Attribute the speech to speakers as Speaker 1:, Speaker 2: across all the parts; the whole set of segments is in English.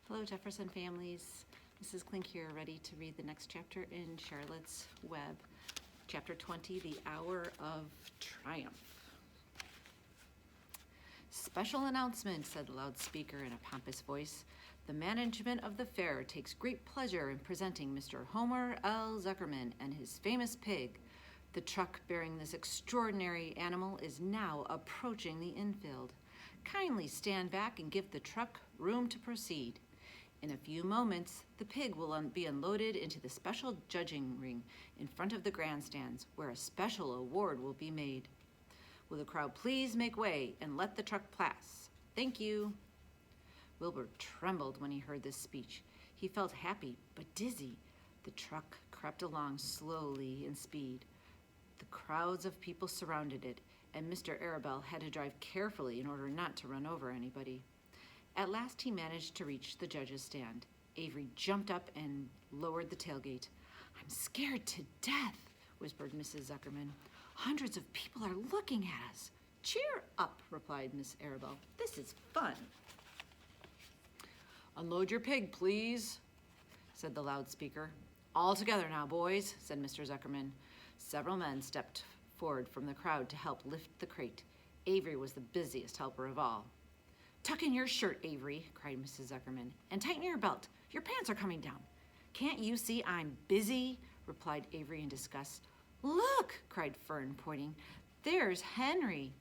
Speaker 1: Hello, Jefferson families. Mrs. Klink here, ready to read the next chapter in Charlotte's Web. Chapter 20, The Hour of Triumph. Special announcement, said the loudspeaker in a pompous voice. The management of the fair takes great pleasure in presenting Mr. Homer L. Zuckerman and his famous pig. The truck bearing this extraordinary animal is now approaching the infield. Kindly stand back and give the truck room to proceed. In a few moments, the pig will be unloaded into the special judging ring in front of the grandstands, where a special award will be made. Will the crowd please make way and let the truck pass? Thank you. Wilbur trembled when he heard this speech. He felt happy but dizzy. The truck crept along slowly in speed. The crowds of people surrounded it, and Mr. Arabelle had to drive carefully in order not to run over anybody. At last he managed to reach the judge's stand. Avery jumped up and lowered the tailgate. I'm scared to death, whispered Mrs. Zuckerman. Hundreds of people are looking at us. Cheer up, replied Miss Arabelle. This is fun. Unload your pig, please, said the loudspeaker. All together now, boys, said Mr. Zuckerman. Several men stepped forward from the crowd to help lift the crate. Avery was the busiest helper of all. Tuck in your shirt, Avery, cried Mrs. Zuckerman, and tighten your belt. Your pants are coming down. Can't you see I'm busy? Replied Avery in disgust. Look, cried Fern, pointing. There's Henry.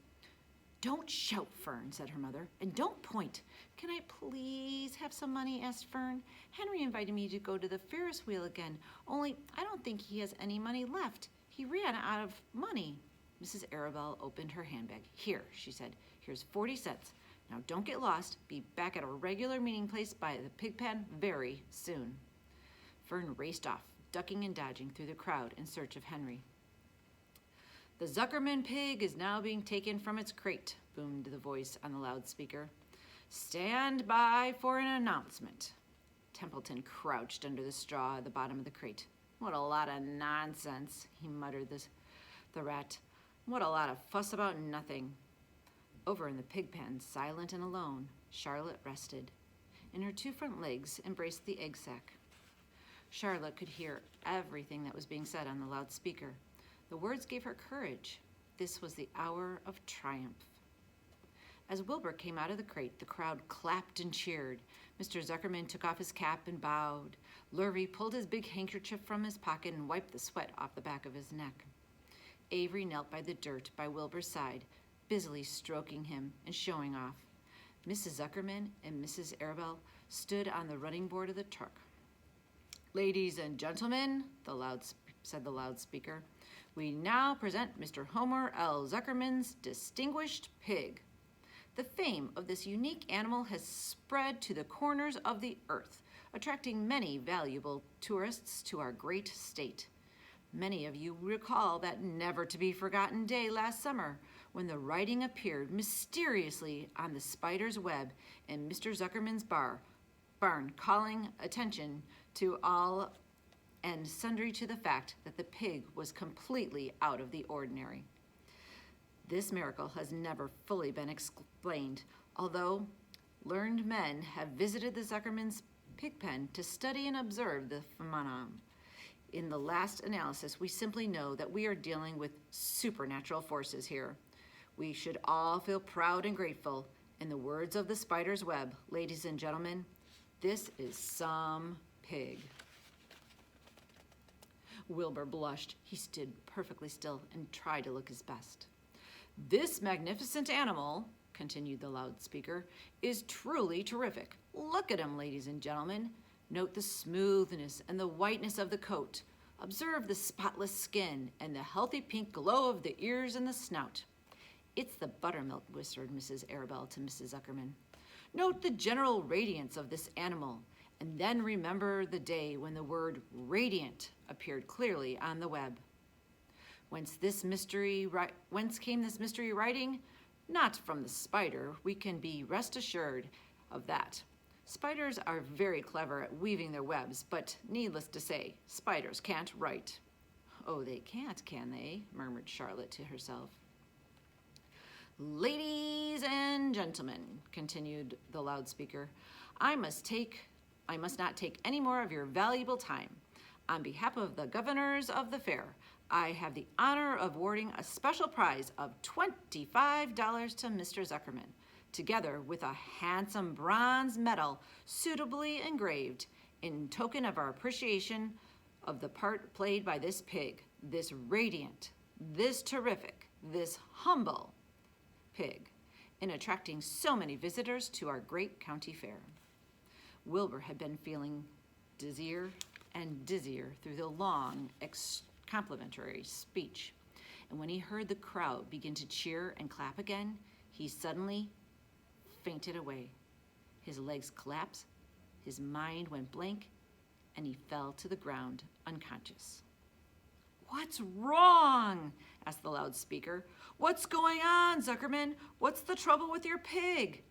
Speaker 1: Don't shout, Fern, said her mother, and don't point. Can I please have some money? Asked Fern. Henry invited me to go to the Ferris wheel again, only I don't think he has any money left. He ran out of money. Mrs. Arabelle opened her handbag. Here, she said, here's 40 cents. Now don't get lost. Be back at a regular meeting place by the pig pen very soon. Fern raced off, ducking and dodging through the crowd in search of Henry. The Zuckerman pig is now being taken from its crate, boomed the voice on the loudspeaker. Stand by for an announcement. Templeton crouched under the straw at the bottom of the crate. What a lot of nonsense, he muttered the rat. What a lot of fuss about nothing. Over in the pig pen, silent and alone, Charlotte rested. In her two front legs embraced the egg sack. Charlotte could hear everything that was being said on the loudspeaker. The words gave her courage. This was the hour of triumph. As Wilbur came out of the crate, the crowd clapped and cheered. Mr. Zuckerman took off his cap and bowed. Lurvy pulled his big handkerchief from his pocket and wiped the sweat off the back of his neck. Avery knelt by the dirt by Wilbur's side, busily stroking him and showing off. Mrs. Zuckerman and Mrs. Arabelle stood on the running board of the truck. Ladies and gentlemen, said the loudspeaker, we now present Mr. Homer L. Zuckerman's distinguished pig. The fame of this unique animal has spread to the corners of the earth, attracting many valuable tourists to our great state. Many of you recall that never-to-be-forgotten day last summer when the writing appeared mysteriously on the spider's web in Mr. Zuckerman's barn, calling attention to all and sundry to the fact that the pig was completely out of the ordinary. This miracle has never fully been explained, although learned men have visited the Zuckerman's pig pen to study and observe the phenomenon. In the last analysis, we simply know that we are dealing with supernatural forces here. We should all feel proud and grateful. In the words of the spider's web, ladies and gentlemen, this is some pig. Wilbur blushed. He stood perfectly still and tried to look his best. This magnificent animal, continued the loudspeaker, is truly terrific. Look at him, ladies and gentlemen. Note the smoothness and the whiteness of the coat. Observe the spotless skin and the healthy pink glow of the ears and the snout. It's the buttermilk, whispered Mrs. Arabelle to Mrs. Zuckerman. Note the general radiance of this animal, and then remember the day when the word radiant appeared clearly on the web. Whence came this mystery writing? Not from the spider. We can be rest assured of that. Spiders are very clever at weaving their webs, but needless to say, spiders can't write. Oh, they can't, can they? Murmured Charlotte to herself. Ladies and gentlemen, continued the loudspeaker, I must take I must not take any more of your valuable time. On behalf of the governors of the fair, I have the honor of awarding a special prize of $25 to Mr. Zuckerman, together with a handsome bronze medal suitably engraved in token of our appreciation of the part played by this pig, this radiant, this terrific, this humble pig, in attracting so many visitors to our great county fair. Wilbur had been feeling dizzier and dizzier through the long, complimentary speech, and when he heard the crowd begin to cheer and clap again, he suddenly fainted away. His legs collapsed, his mind went blank, and he fell to the ground unconscious. "What's wrong?" asked the loudspeaker. "What's going on, Zuckerman? What's the trouble with your pig?"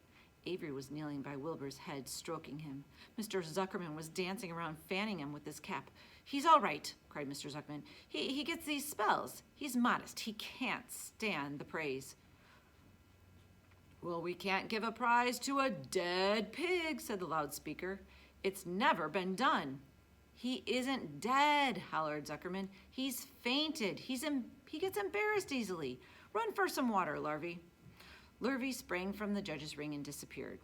Speaker 1: Avery was kneeling by Wilbur's head, stroking him. Mr. Zuckerman was dancing around, fanning him with his cap. "He's all right," cried Mr. Zuckerman. He gets these spells. He's modest. He can't stand the praise." "Well, we can't give a prize to a dead pig," said the loudspeaker. "It's never been done." "He isn't dead," hollered Zuckerman. "He's fainted. He gets embarrassed easily. Run for some water, Larvy." Larvy sprang from the judge's ring and disappeared.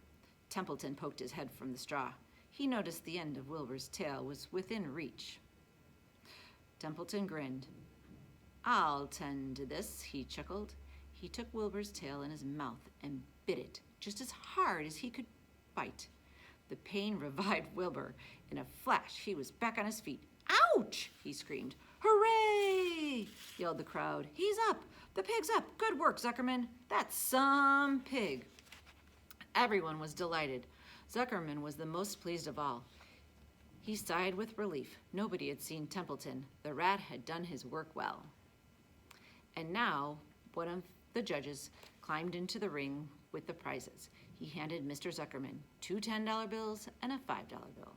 Speaker 1: Templeton poked his head from the straw. He noticed the end of Wilbur's tail was within reach. Templeton grinned. "I'll tend to this," he chuckled. He took Wilbur's tail in his mouth and bit it just as hard as he could bite. The pain revived Wilbur. In a flash, he was back on his feet. "Ouch!" he screamed. "Hooray!" yelled the crowd. "He's up! The pig's up! Good work, Zuckerman! That's some pig!" Everyone was delighted. Zuckerman was the most pleased of all. He sighed with relief. Nobody had seen Templeton. The rat had done his work well. And now, one of the judges climbed into the ring with the prizes. He handed Mr. Zuckerman 2 $10 bills and a $5 bill.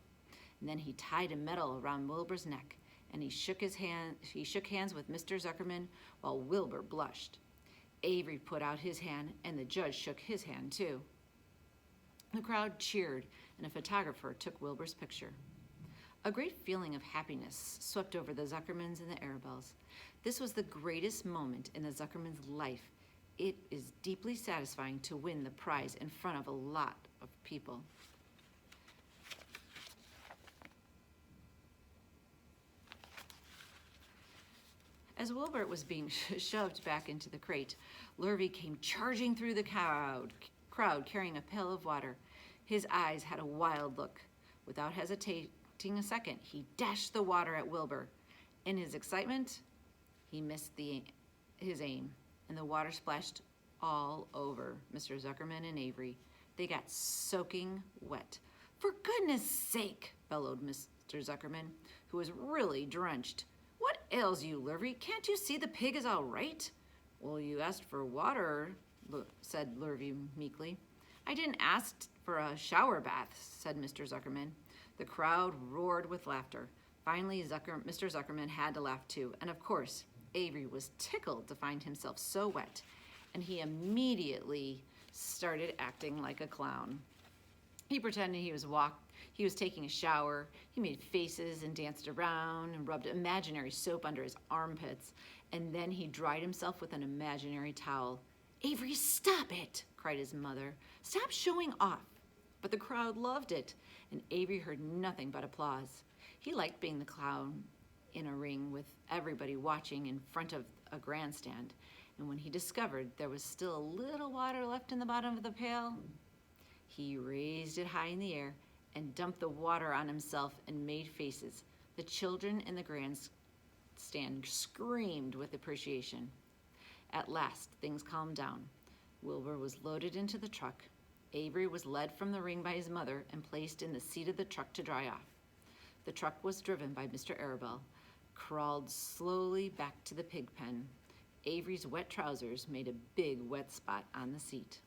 Speaker 1: And then he tied a medal around Wilbur's neck, and he shook hands with Mr. Zuckerman while Wilbur blushed. Avery put out his hand, and the judge shook his hand too. The crowd cheered, and a photographer took Wilbur's picture. A great feeling of happiness swept over the Zuckermans and the Arabelles. This was the greatest moment in the Zuckermans' life. It is deeply satisfying to win the prize in front of a lot of people. As Wilbur was being shoved back into the crate, Lurvy came charging through the crowd carrying a pail of water. His eyes had a wild look. Without hesitating a second, he dashed the water at Wilbur. In his excitement, he missed his aim, and the water splashed all over Mr. Zuckerman and Avery. They got soaking wet. "For goodness sake," bellowed Mr. Zuckerman, who was really drenched. "What ails you, Lurvy? Can't you see the pig is all right?" "Well, you asked for water," said Lurvy meekly. "I didn't ask for a shower bath," said Mr. Zuckerman. The crowd roared with laughter. Finally, Mr. Zuckerman had to laugh too, and of course, Avery was tickled to find himself so wet, and he immediately started acting like a clown. He pretended he was taking a shower. He made faces and danced around and rubbed imaginary soap under his armpits, and then he dried himself with an imaginary towel. "Avery, stop it!" cried his mother. "Stop showing off." But the crowd loved it, and Avery heard nothing but applause. He liked being the clown in a ring with everybody watching in front of a grandstand, and when he discovered there was still a little water left in the bottom of the pail, he raised it high in the air and dumped the water on himself and made faces. The children in the grandstand screamed with appreciation. At last, things calmed down. Wilbur was loaded into the truck. Avery was led from the ring by his mother and placed in the seat of the truck to dry off. The truck was driven by Mr. Arabelle, crawled slowly back to the pig pen. Avery's wet trousers made a big wet spot on the seat.